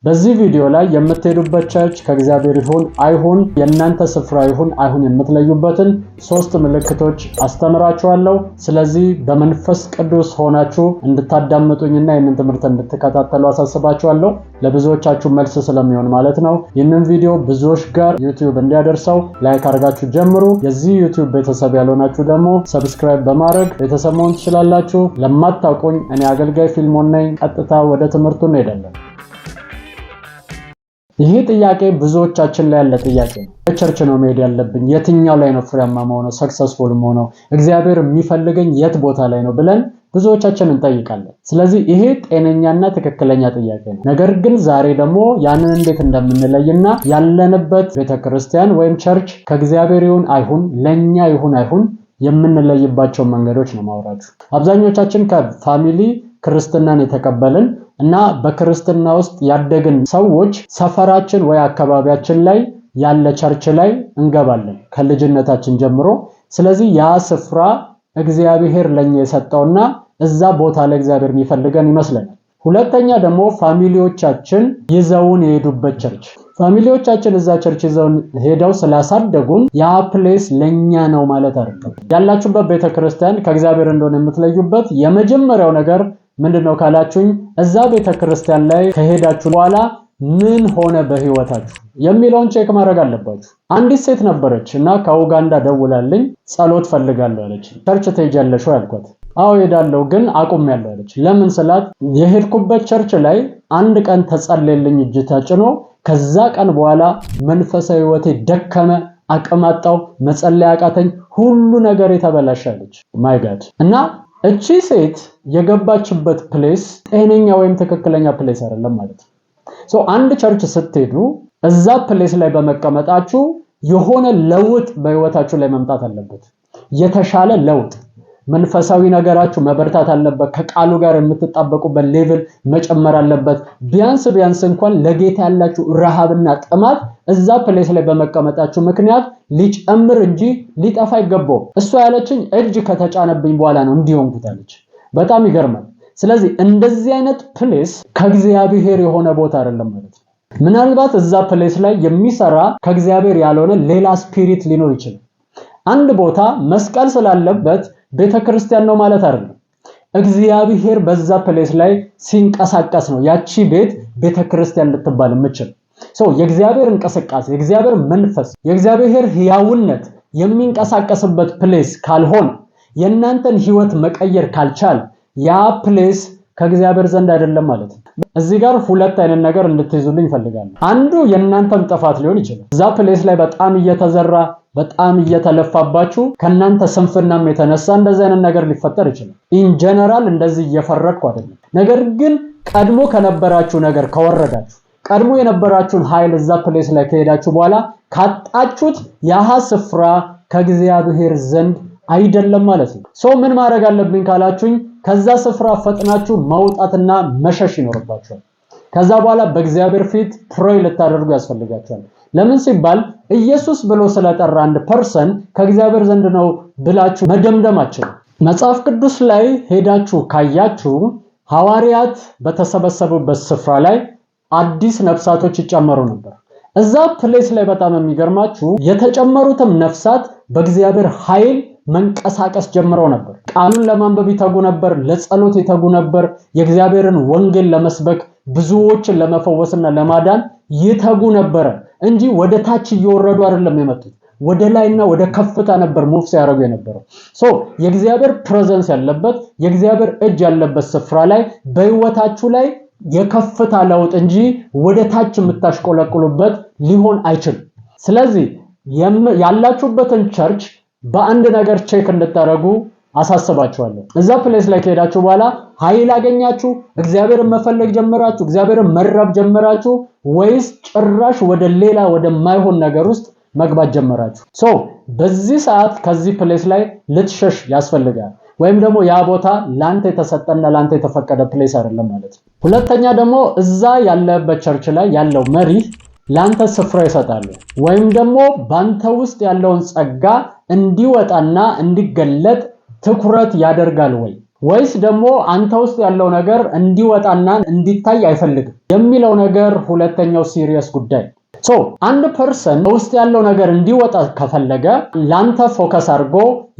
በዚህ ቪዲዮ ላይ የምትሄዱበት ቸርች ከእግዚአብሔር ይሁን አይሁን የእናንተ ስፍራ ይሁን አይሁን የምትለዩበትን 3 ምልክቶች አስተምራችኋለሁ። ስለዚህ በመንፈስ ቅዱስ ሆናችሁ እንድታዳምጡኝና ይህንን ትምህርት እንድትከታተሉ አሳስባችኋለሁ። ለብዙዎቻችሁ መልስ ስለሚሆን ማለት ነው። ይህንን ቪዲዮ ብዙዎች ጋር ዩቲዩብ እንዲያደርሰው ላይክ አድርጋችሁ ጀምሩ። የዚህ ዩቲዩብ ቤተሰብ ያልሆናችሁ ደግሞ ሰብስክራይብ በማድረግ ቤተሰብ መሆን ትችላላችሁ። ለማታውቁኝ እኔ አገልጋይ ፊልሞን ነኝ። ቀጥታ ወደ ትምህርቱ እንሄዳለን። ይሄ ጥያቄ ብዙዎቻችን ላይ ያለ ጥያቄ ነው። በቸርች ነው መሄድ ያለብኝ? የትኛው ላይ ነው ፍሬያማ መሆነው ሰክሰስፉል መሆነው እግዚአብሔር የሚፈልገኝ የት ቦታ ላይ ነው ብለን ብዙዎቻችን እንጠይቃለን። ስለዚህ ይሄ ጤነኛና ትክክለኛ ጥያቄ ነው። ነገር ግን ዛሬ ደግሞ ያንን እንዴት እንደምንለይና ያለንበት ቤተክርስቲያን ወይም ቸርች ከእግዚአብሔር ይሁን አይሁን ለኛ ይሁን አይሁን የምንለይባቸው መንገዶች ነው ማውራችሁ። አብዛኞቻችን ከፋሚሊ ክርስትናን የተቀበልን እና በክርስትና ውስጥ ያደግን ሰዎች ሰፈራችን ወይ አካባቢያችን ላይ ያለ ቸርች ላይ እንገባለን ከልጅነታችን ጀምሮ። ስለዚህ ያ ስፍራ እግዚአብሔር ለኛ የሰጠውና እዛ ቦታ ላይ እግዚአብሔር የሚፈልገን ይመስለናል። ሁለተኛ ደግሞ ፋሚሊዎቻችን ይዘውን የሄዱበት ቸርች። ፋሚሊዎቻችን እዛ ቸርች ይዘውን ሄደው ስላሳደጉን ያ ፕሌስ ለኛ ነው ማለት አይደለም። ያላችሁበት ቤተክርስቲያን ከእግዚአብሔር እንደሆነ የምትለዩበት የመጀመሪያው ነገር ምንድነው ካላችሁኝ፣ እዛ ቤተክርስቲያን ላይ ከሄዳችሁ በኋላ ምን ሆነ በህይወታችሁ የሚለውን ቼክ ማድረግ አለባችሁ። አንዲት ሴት ነበረች እና ከኡጋንዳ ደውላልኝ ጸሎት ፈልጋለሁ አለች። ቸርች ትሄጃለሽ ወይ አልኳት። አዎ ሄዳለሁ ግን አቁሜያለሁ አለች። ለምን ስላት የሄድኩበት ቸርች ላይ አንድ ቀን ተጸለየልኝ እጅ ተጭኖ፣ ከዛ ቀን በኋላ መንፈሳዊ ህይወቴ ደከመ፣ አቅም አጣሁ፣ መጸለይ አቃተኝ፣ ሁሉ ነገር የተበላሻለች። ማይ ጋድ። እና እቺ ሴት የገባችበት ፕሌስ ጤነኛ ወይም ትክክለኛ ፕሌስ አይደለም ማለት ነው። አንድ ቸርች ስትሄዱ እዛ ፕሌስ ላይ በመቀመጣችሁ የሆነ ለውጥ በህይወታችሁ ላይ መምጣት አለበት። የተሻለ ለውጥ፣ መንፈሳዊ ነገራችሁ መበርታት አለበት። ከቃሉ ጋር የምትጣበቁበት ሌቭል መጨመር አለበት። ቢያንስ እንኳን ለጌታ ያላችሁ ረሃብና ጥማት እዛ ፕሌስ ላይ በመቀመጣችሁ ምክንያት ሊጨምር እንጂ ሊጠፋ አይገባው። እሷ ያለችኝ እጅ ከተጫነብኝ በኋላ ነው እንዲሆንኩት አለች። በጣም ይገርማል። ስለዚህ እንደዚህ አይነት ፕሌስ ከእግዚአብሔር የሆነ ቦታ አይደለም ማለት ነው። ምናልባት እዛ ፕሌስ ላይ የሚሰራ ከእግዚአብሔር ያልሆነ ሌላ ስፒሪት ሊኖር ይችላል። አንድ ቦታ መስቀል ስላለበት ቤተክርስቲያን ነው ማለት አይደለም። እግዚአብሔር በዛ ፕሌስ ላይ ሲንቀሳቀስ ነው ያቺ ቤት ቤተክርስቲያን ልትባል የምትችል። የእግዚአብሔር እንቅስቃሴ፣ የእግዚአብሔር መንፈስ፣ የእግዚአብሔር ሕያውነት የሚንቀሳቀስበት ፕሌስ ካልሆነ የእናንተን ህይወት መቀየር ካልቻል ያ ፕሌስ ከእግዚአብሔር ዘንድ አይደለም ማለት ነው። እዚህ ጋር ሁለት አይነት ነገር እንድትይዙልኝ ፈልጋለሁ። አንዱ የእናንተም ጥፋት ሊሆን ይችላል። እዛ ፕሌስ ላይ በጣም እየተዘራ በጣም እየተለፋባችሁ ከናንተ ስንፍናም የተነሳ እንደዚህ አይነት ነገር ሊፈጠር ይችላል። ኢን ጀነራል እንደዚህ እየፈረድኩ አይደለም። ነገር ግን ቀድሞ ከነበራችሁ ነገር ከወረዳችሁ፣ ቀድሞ የነበራችሁን ኃይል እዛ ፕሌስ ላይ ከሄዳችሁ በኋላ ካጣችሁት ያህ ስፍራ ከእግዚአብሔር ዘንድ አይደለም ማለት ነው። ምን ማድረግ አለብኝ ካላችሁኝ፣ ከዛ ስፍራ ፈጥናችሁ መውጣትና መሸሽ ይኖርባችኋል። ከዛ በኋላ በእግዚአብሔር ፊት ፕሬይ ልታደርጉ ያስፈልጋችኋል። ለምን ሲባል ኢየሱስ ብሎ ስለጠራ አንድ ፐርሰን ከእግዚአብሔር ዘንድ ነው ብላችሁ መደምደማችሁ። መጽሐፍ ቅዱስ ላይ ሄዳችሁ ካያችሁ ሐዋርያት በተሰበሰቡበት ስፍራ ላይ አዲስ ነፍሳቶች ይጨመሩ ነበር። እዛ ፕሌስ ላይ በጣም የሚገርማችሁ የተጨመሩትም ነፍሳት በእግዚአብሔር ኃይል መንቀሳቀስ ጀምረው ነበር። ቃሉን ለማንበብ ይተጉ ነበር፣ ለጸሎት ይተጉ ነበር፣ የእግዚአብሔርን ወንጌል ለመስበክ ብዙዎችን ለመፈወስና ለማዳን ይተጉ ነበር እንጂ ወደ ታች እየወረዱ አይደለም የመጡት። ወደ ላይና ወደ ከፍታ ነበር ሙቭ ሲያደርጉ የነበረው። የእግዚአብሔር ፕሬዘንስ ያለበት የእግዚአብሔር እጅ ያለበት ስፍራ ላይ በህይወታችሁ ላይ የከፍታ ለውጥ እንጂ ወደ ታች የምታሽቆለቁሉበት ሊሆን አይችልም። ስለዚህ ያላችሁበትን ቸርች በአንድ ነገር ቼክ እንድታደርጉ አሳስባችኋለሁ። እዛ ፕሌስ ላይ ከሄዳችሁ በኋላ ኃይል አገኛችሁ፣ እግዚአብሔርን መፈለግ ጀመራችሁ፣ እግዚአብሔርን መራብ ጀመራችሁ፣ ወይስ ጭራሽ ወደ ሌላ ወደማይሆን ነገር ውስጥ መግባት ጀመራችሁ? በዚህ ሰዓት ከዚህ ፕሌስ ላይ ልትሸሽ ያስፈልጋል። ወይም ደግሞ ያ ቦታ ላንተ የተሰጠና ላንተ የተፈቀደ ፕሌስ አይደለም ማለት ነው። ሁለተኛ ደግሞ እዛ ያለበት ቸርች ላይ ያለው መሪ ላንተ ስፍራ ይሰጣል ወይም ደግሞ ባንተ ውስጥ ያለውን ጸጋ እንዲወጣና እንዲገለጥ ትኩረት ያደርጋል ወይ? ወይስ ደግሞ አንተ ውስጥ ያለው ነገር እንዲወጣና እንዲታይ አይፈልግም የሚለው ነገር ሁለተኛው ሲሪየስ ጉዳይ። አንድ ፐርሰን ውስጥ ያለው ነገር እንዲወጣ ከፈለገ ላንተ ፎከስ አድርጎ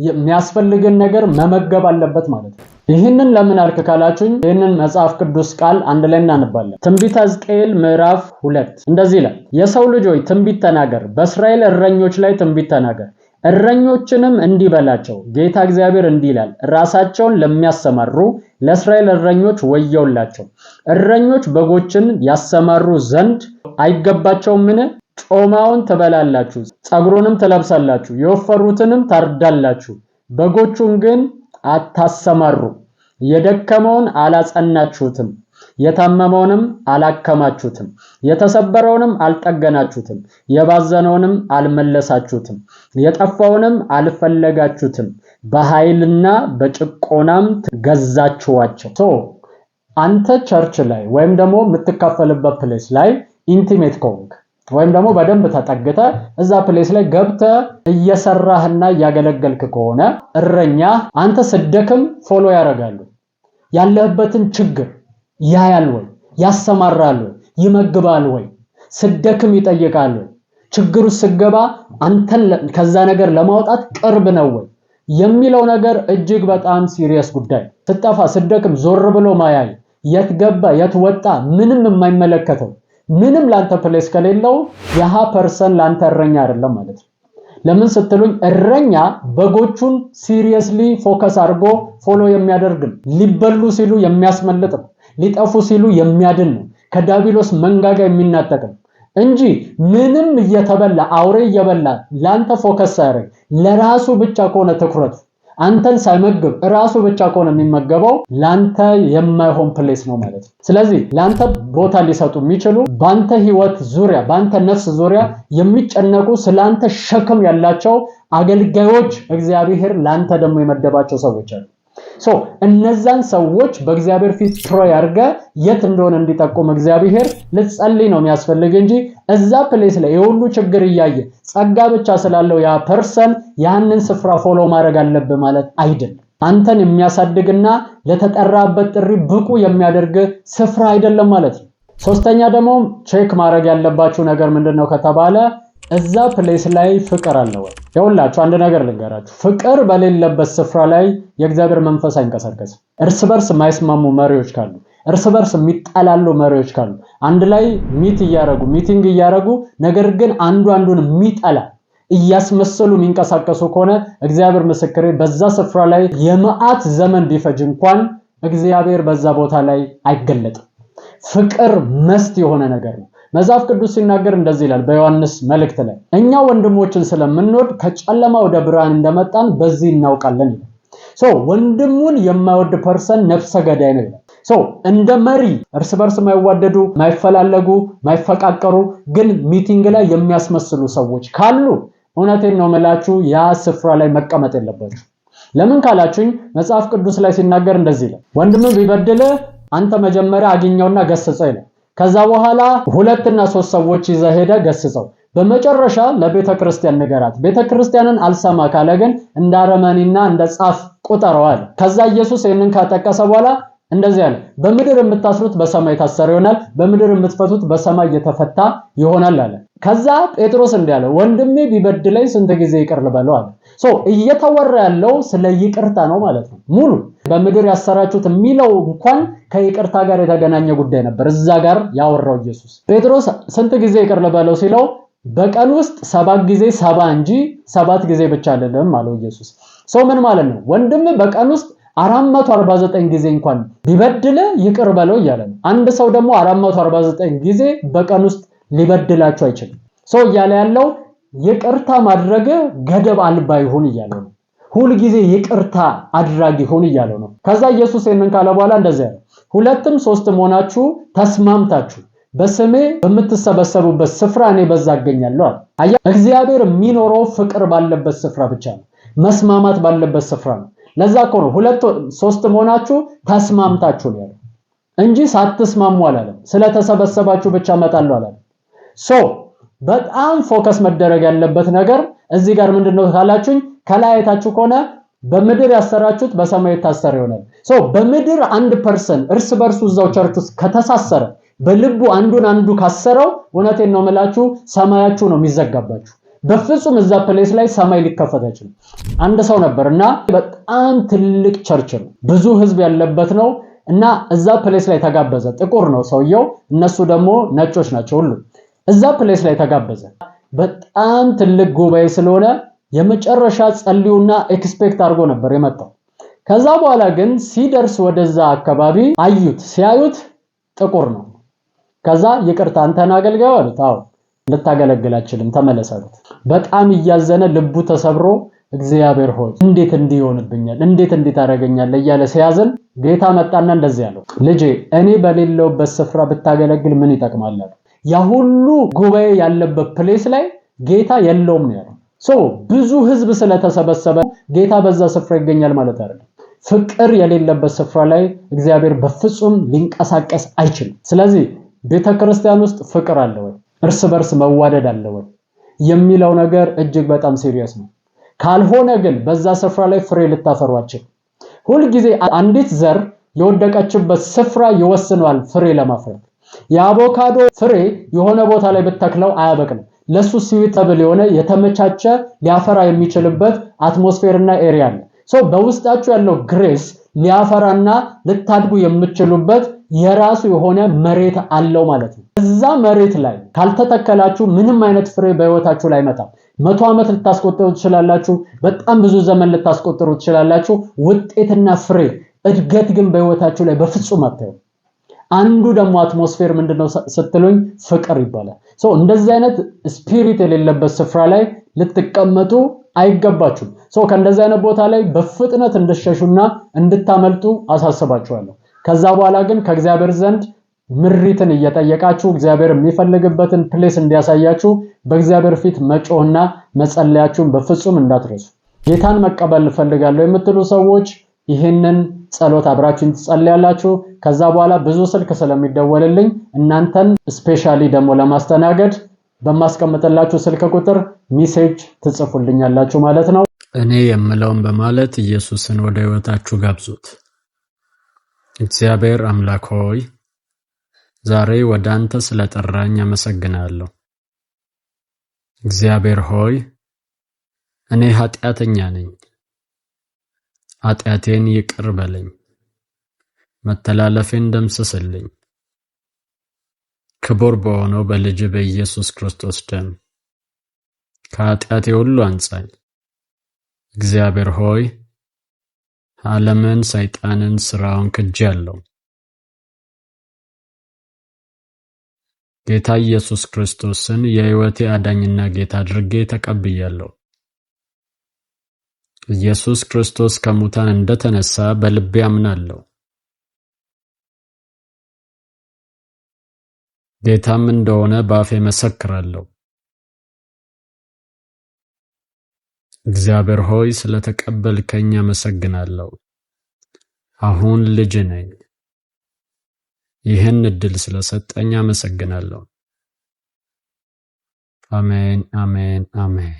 የሚያስፈልግን ነገር መመገብ አለበት ማለት ነው። ይህንን ለምን አልክ ካላችሁኝ ይህንን መጽሐፍ ቅዱስ ቃል አንድ ላይ እናነባለን። ትንቢተ ሕዝቅኤል ምዕራፍ 2 እንደዚህ ይላል፣ የሰው ልጅ ሆይ ትንቢት ተናገር፣ በእስራኤል እረኞች ላይ ትንቢት ተናገር፣ እረኞችንም እንዲህ በላቸው፣ ጌታ እግዚአብሔር እንዲህ ይላል፣ ራሳቸውን ለሚያሰማሩ ለእስራኤል እረኞች ወየውላቸው። እረኞች በጎችን ያሰማሩ ዘንድ አይገባቸውምን? ጮማውን ትበላላችሁ፣ ጸጉሩንም ትለብሳላችሁ፣ የወፈሩትንም ታርዳላችሁ፣ በጎቹን ግን አታሰማሩ። የደከመውን አላጸናችሁትም፣ የታመመውንም አላከማችሁትም፣ የተሰበረውንም አልጠገናችሁትም፣ የባዘነውንም አልመለሳችሁትም፣ የጠፋውንም አልፈለጋችሁትም፣ በኃይልና በጭቆናም ገዛችኋቸው። አንተ ቸርች ላይ ወይም ደግሞ የምትካፈልበት ፕሌስ ላይ ኢንቲሜት ኮንክ ወይም ደግሞ በደንብ ተጠግተ እዛ ፕሌስ ላይ ገብተ እየሰራህና እያገለገልክ ከሆነ እረኛ አንተ ስደክም ፎሎ ያደርጋሉ። ያለህበትን ችግር ያያል ወይ? ያሰማራል ወይ? ይመግባል ወይ? ስደክም ይጠይቃል ወይ? ችግሩ ስገባ አንተን ከዛ ነገር ለማውጣት ቅርብ ነው ወይ የሚለው ነገር እጅግ በጣም ሲሪየስ ጉዳይ። ስጠፋ ስደክም ዞር ብሎ ማያይ፣ የት ገባ የት ወጣ ምንም የማይመለከተው ምንም ላንተ ፕሌስ ከሌለው ያሃ ፐርሰን ላንተ እረኛ አይደለም ማለት ነው። ለምን ስትሉኝ እረኛ በጎቹን ሲሪየስሊ ፎከስ አድርጎ ፎሎ የሚያደርግ ነው። ሊበሉ ሲሉ የሚያስመልጥ ነው። ሊጠፉ ሲሉ የሚያድን ነው። ከዳቢሎስ መንጋጋ የሚናጠቅ ነው እንጂ ምንም እየተበላ አውሬ እየበላ ላንተ ፎከስ ሳይረግ ለራሱ ብቻ ከሆነ ትኩረቱ አንተን ሳይመግብ ራሱ ብቻ ከሆነ የሚመገበው ላንተ የማይሆን ፕሌስ ነው ማለት ነው። ስለዚህ ላንተ ቦታ ሊሰጡ የሚችሉ ባንተ ህይወት ዙሪያ ባንተ ነፍስ ዙሪያ የሚጨነቁ ስላንተ ሸክም ያላቸው አገልጋዮች እግዚአብሔር ላንተ ደግሞ የመደባቸው ሰዎች አሉ። እነዛን ሰዎች በእግዚአብሔር ፊት ፕሬይ አድርገ የት እንደሆነ እንዲጠቁም እግዚአብሔር ልትጸልይ ነው የሚያስፈልግ እንጂ እዛ ፕሌስ ላይ የሁሉ ችግር እያየ ጸጋ ብቻ ስላለው ያ ፐርሰን ያንን ስፍራ ፎሎ ማድረግ አለብህ ማለት አይደለም። አንተን የሚያሳድግና ለተጠራበት ጥሪ ብቁ የሚያደርግ ስፍራ አይደለም ማለት ነው። ሶስተኛ ደግሞ ቼክ ማድረግ ያለባችሁ ነገር ምንድነው ከተባለ እዛ ፕሌስ ላይ ፍቅር አለ ወይ? ይኸውላችሁ አንድ ነገር ልንገራችሁ። ፍቅር በሌለበት ስፍራ ላይ የእግዚአብሔር መንፈስ አይንቀሳቀስም። እርስ በርስ የማይስማሙ መሪዎች ካሉ፣ እርስ በርስ የሚጣላሉ መሪዎች ካሉ፣ አንድ ላይ ሚቲንግ እያረጉ ነገር ግን አንዱ አንዱን የሚጠላ እያስመሰሉ የሚንቀሳቀሱ ከሆነ እግዚአብሔር ምስክሬ በዛ ስፍራ ላይ የመዓት ዘመን ቢፈጅ እንኳን እግዚአብሔር በዛ ቦታ ላይ አይገለጥም። ፍቅር መስት የሆነ ነገር ነው። መጽሐፍ ቅዱስ ሲናገር እንደዚህ ይላል በዮሐንስ መልእክት ላይ እኛ ወንድሞችን ስለምንወድ ከጨለማ ወደ ብርሃን እንደመጣን በዚህ እናውቃለን ይላል። ወንድሙን የማይወድ ፐርሰን ነፍሰ ገዳይ ነው ይላል። እንደ መሪ እርስ በርስ የማይዋደዱ ማይፈላለጉ ማይፈቃቀሩ ግን ሚቲንግ ላይ የሚያስመስሉ ሰዎች ካሉ እውነቴን ነው የምላችሁ ያ ስፍራ ላይ መቀመጥ የለባችሁ። ለምን ካላችሁኝ መጽሐፍ ቅዱስ ላይ ሲናገር እንደዚህ ይላል ወንድምህ ቢበድል አንተ መጀመሪያ አግኘውና ገስጸው ይላል። ከዛ በኋላ 2 እና 3 ሰዎች ይዘህ ሄደ ገስጸው፣ በመጨረሻ ለቤተክርስቲያን ንገራት። ቤተክርስቲያንን አልሰማ ካለ ግን እንደ አረመኔና እንደ ጻፍ ቁጠረዋል። ከዛ ኢየሱስ ይሄንን ካጠቀሰ በኋላ እንደዚህ አለ፣ በምድር የምታስሩት በሰማይ ታሰረ ይሆናል፣ በምድር የምትፈቱት በሰማይ የተፈታ ይሆናል አለ። ከዛ ጴጥሮስ እንዲህ አለ፣ ወንድሜ ቢበድለኝ ስንት ጊዜ ይቅር ልበለው አለ። እየተወራ ያለው ስለ ይቅርታ ነው ማለት ነው። ሙሉ በምድር ያሰራችሁት የሚለው እንኳን ከይቅርታ ጋር የተገናኘ ጉዳይ ነበር እዛ ጋር ያወራው ኢየሱስ። ጴጥሮስ ስንት ጊዜ ይቅር ልበለው ሲለው በቀን ውስጥ 7 ጊዜ 70 እንጂ 7 ጊዜ ብቻ አይደለም አለው ኢየሱስ። ምን ማለት ነው? ወንድም በቀን ውስጥ 449 ጊዜ እንኳን ቢበድል ይቅር በለው እያለ ነው። አንድ ሰው ደግሞ 449 ጊዜ በቀን ውስጥ ሊበድላችሁ አይችልም። እያለ ያለው ይቅርታ ማድረግ ገደብ አልባ ይሁን እያለ ነው። ሁሉ ጊዜ ይቅርታ አድራጊ ይሁን እያለ ነው። ከዛ ኢየሱስ ይሄንን ካለ በኋላ እንደዚህ ያለ 2ም 3ም ሆናችሁ ተስማምታችሁ በስሜ በምትሰበሰቡበት ስፍራ እኔ በዛ አገኛለሁ አለ። እግዚአብሔር የሚኖረው ፍቅር ባለበት ስፍራ ብቻ ነው። መስማማት ባለበት ስፍራ ነው። ለዛ እኮ ነው 2 3ም ሆናችሁ ተስማምታችሁ ነው ያለው እንጂ ሳትስማሙ አላለም። ስለተሰበሰባችሁ ብቻ መጣለው አላለም። በጣም ፎከስ መደረግ ያለበት ነገር እዚህ ጋር ምንድነው ካላችሁኝ ከላይ አይታችሁ ከሆነ በምድር ያሰራችሁት በሰማይ የታሰረ ይሆናል። በምድር 1% እርስ በርሱ እዛው ቸርች ውስጥ ከተሳሰረ በልቡ አንዱ ካሰረው እውነቴን ነው የምላችሁ ሰማያችሁ ነው የሚዘጋባችሁ። በፍጹም እዛ ፕሌስ ላይ ሰማይ ሊከፈት አይችልም። አንድ ሰው ነበርና በጣም ትልቅ ቸርች ነው፣ ብዙ ህዝብ ያለበት ነው እና እዛ ፕሌስ ላይ ተጋበዘ። ጥቁር ነው ሰውየው፣ እነሱ ደግሞ ነጮች ናቸው ሁሉ። እዛ ፕሌስ ላይ ተጋበዘ። በጣም ትልቅ ጉባኤ ስለሆነ የመጨረሻ ጸልዩና ኤክስፔክት አድርጎ ነበር የመጣው። ከዛ በኋላ ግን ሲደርስ ወደዛ አካባቢ ሲያዩት ጥቁር ነው። ከዛ ይቅርታ አንተን አገልጋዩ አሉት። አዎ ልታገለግል አትችልም ተመለስ አሉት። በጣም እያዘነ ልቡ ተሰብሮ እግዚአብሔር ሆይ እንዴት እንዲሆንብኛል እንዴት ታደርገኛለህ እያለ ሲያዝን ጌታ መጣና እንደዚህ ያለው ልጄ እኔ በሌለውበት ስፍራ ብታገለግል ምን ይጠቅማል? ያ ሁሉ ጉባኤ ያለበት ፕሌስ ላይ ጌታ የለውም ነው ያለው። ብዙ ህዝብ ስለተሰበሰበ ጌታ በዛ ስፍራ ይገኛል ማለት አይደለም። ፍቅር የሌለበት ስፍራ ላይ እግዚአብሔር በፍጹም ሊንቀሳቀስ አይችልም። ስለዚህ ቤተክርስቲያን ውስጥ ፍቅር አለ ወይ? እርስ በርስ መዋደድ አለ ወይ የሚለው ነገር እጅግ በጣም ሲሪየስ ነው። ካልሆነ ግን በዛ ስፍራ ላይ ፍሬ ልታፈሩ አትችሉም። ሁል ጊዜ አንዲት ዘር የወደቀችበት ስፍራ ይወስነዋል ፍሬ ለማፍራት። የአቮካዶ ፍሬ የሆነ ቦታ ላይ ብትተክለው አያበቅልም። ለሱ ሲዊተብል የሆነ የተመቻቸ ሊያፈራ የሚችልበት አትሞስፌርና ኤሪያ አለ። በውስጣችሁ ያለው ግሬስ ሊያፈራና ልታድጉ የምትችሉበት የራሱ የሆነ መሬት አለው ማለት ነው። እዛ መሬት ላይ ካልተተከላችሁ ምንም አይነት ፍሬ በህይወታችሁ ላይ አይመጣም። 100 ዓመት ልታስቆጥሩ ትችላላችሁ፣ በጣም ብዙ ዘመን ልታስቆጥሩ ትችላላችሁ። ውጤትና ፍሬ እድገት ግን በህይወታችሁ ላይ በፍጹም አታዩ። አንዱ ደግሞ አትሞስፌር ምንድነው ስትሉኝ ፍቅር ይባላል። እንደዚህ አይነት ስፒሪት የሌለበት ስፍራ ላይ ልትቀመጡ አይገባችሁም። ከእንደዚህ አይነት ቦታ ላይ በፍጥነት እንድትሸሹና እንድታመልጡ አሳስባችኋለሁ። ከዛ በኋላ ግን ከእግዚአብሔር ዘንድ ምሪትን እየጠየቃችሁ እግዚአብሔር የሚፈልግበትን ፕሌስ እንዲያሳያችሁ በእግዚአብሔር ፊት መጮህና መጸለያችሁን በፍጹም እንዳትረሱ። ጌታን መቀበል ፈልጋለሁ የምትሉ ሰዎች ይህንን ጸሎት አብራችሁን ትጸልያላችሁ። ከዛ በኋላ ብዙ ስልክ ስለሚደወልልኝ እናንተን ስፔሻሊ ደግሞ ለማስተናገድ በማስቀምጥላችሁ ስልክ ቁጥር ሜሴጅ ትጽፉልኛላችሁ ማለት ነው። እኔ የምለውን በማለት ኢየሱስን ወደ ህይወታችሁ ጋብዙት። እግዚአብሔር አምላክ ሆይ ዛሬ ወደ አንተ ስለጠራኝ አመሰግናለሁ። እግዚአብሔር ሆይ እኔ ኃጢአተኛ ነኝ። ኃጢአቴን ይቅር በለኝ፣ መተላለፌን ደምስስልኝ። ክቡር በሆነው በልጅ በኢየሱስ ክርስቶስ ደም ከኃጢአቴ ሁሉ አንጻኝ። እግዚአብሔር ሆይ ዓለምን፣ ሰይጣንን፣ ስራውን ክጄአለሁ። ጌታ ኢየሱስ ክርስቶስን የሕይወቴ አዳኝና ጌታ አድርጌ ተቀብያለሁ። ኢየሱስ ክርስቶስ ከሙታን እንደተነሳ በልቤ አምናለሁ። ጌታም እንደሆነ በአፌ መሰክራለሁ። እግዚአብሔር ሆይ ስለተቀበልከኝ አመሰግናለሁ። አሁን ልጅ ነኝ። ይህን እድል ስለሰጠኝ አመሰግናለሁ። አሜን፣ አሜን፣ አሜን።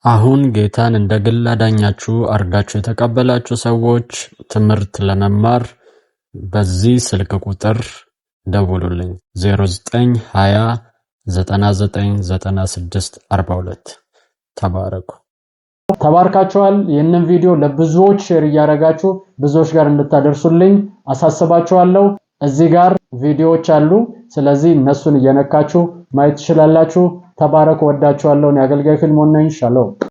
አሁን ጌታን እንደ ግል አዳኛችሁ አርጋችሁ የተቀበላችሁ ሰዎች ትምህርት ለመማር በዚህ ስልክ ቁጥር ደውሉልኝ 0920 999642። ተባረኩ። ተባርካችኋል። ይህንን ቪዲዮ ለብዙዎች ሼር እያደረጋችሁ ብዙዎች ጋር እንድታደርሱልኝ አሳስባችኋለሁ። እዚህ ጋር ቪዲዮዎች አሉ። ስለዚህ እነሱን እየነካችሁ ማየት ትችላላችሁ። ተባረኩ። ወዳችኋለሁ። አገልጋይ ፊልሞን ነኝ። ሻሎም